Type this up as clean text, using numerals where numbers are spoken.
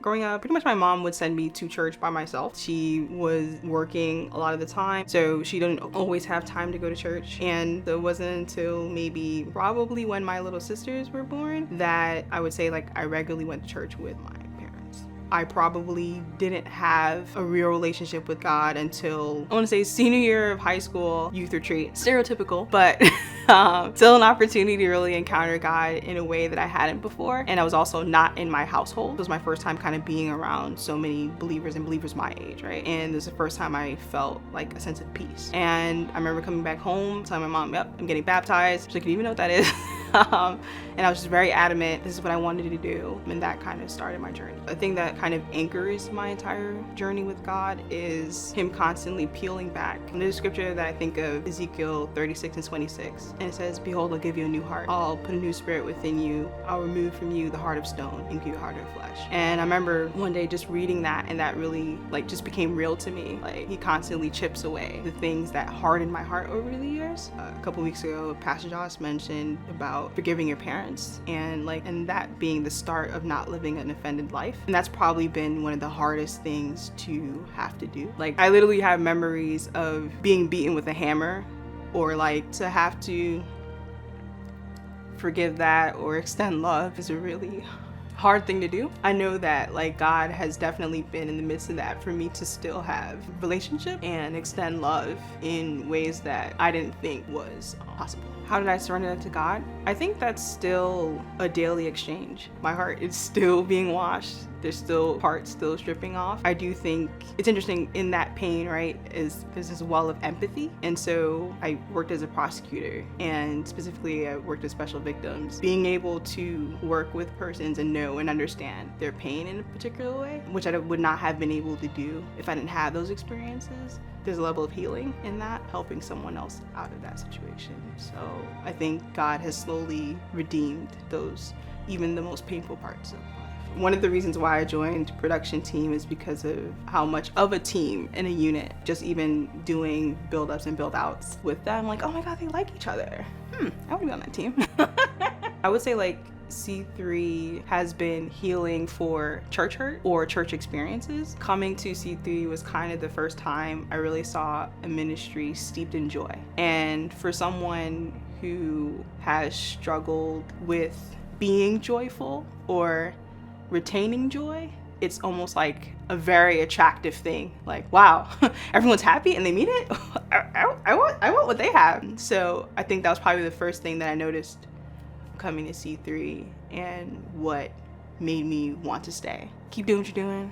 Growing up, pretty much my mom would send me to church by myself. She was working a lot of the time, so she didn't always have time to go to church. And it wasn't until maybe probably when my little sisters were born that I would say like I regularly went to church with my parents. I probably didn't have a real relationship with God until, I want to say, senior year of high school, youth retreat. Stereotypical, but still an opportunity to really encounter God in a way that I hadn't before. And I was also not in my household. It was my first time kind of being around so many believers and believers my age, right? And this is the first time I felt like a sense of peace. And I remember coming back home, telling my mom, yep, I'm getting baptized. She's like, do you even know what that is? And I was just very adamant, this is what I wanted to do. And that kind of started my journey. The thing that kind of anchors my entire journey with God is him constantly peeling back. And there's a scripture that I think of, Ezekiel 36 and 26. And it says, behold, I'll give you a new heart. I'll put a new spirit within you. I'll remove from you the heart of stone and give you a heart of flesh. And I remember one day just reading that, and that really like just became real to me. Like he constantly chips away the things that hardened my heart over the years. A couple weeks ago, Pastor Josh mentioned about forgiving your parents and that being the start of not living an offended life. And that's probably been one of the hardest things to have to do. Like I literally have memories of being beaten with a hammer, or like to have to forgive that or extend love is a really hard thing to do. I know that like God has definitely been in the midst of that for me to still have relationship and extend love in ways that I didn't think was possible. How did I surrender that to God? I think that's still a daily exchange. My heart is still being washed. There's still parts still stripping off. I do think it's interesting in that pain, right, there's this wall of empathy. And so I worked as a prosecutor, and specifically I worked with special victims. Being able to work with persons and know and understand their pain in a particular way, which I would not have been able to do if I didn't have those experiences. There's a level of healing in that, helping someone else out of that situation. So I think God has slowly redeemed those, even the most painful parts of life. One of the reasons why I joined production team is because of how much of a team and a unit, just even doing build-ups and build-outs with them, like, oh my God, they like each other. I want to be on that team. I would say like C3 has been healing for church hurt or church experiences. Coming to C3 was kind of the first time I really saw a ministry steeped in joy. And for someone who has struggled with being joyful or retaining joy, it's almost like a very attractive thing. Like, wow, everyone's happy and they mean it. I want what they have. So I think that was probably the first thing that I noticed coming to C3 and what made me want to stay. Keep doing what you're doing.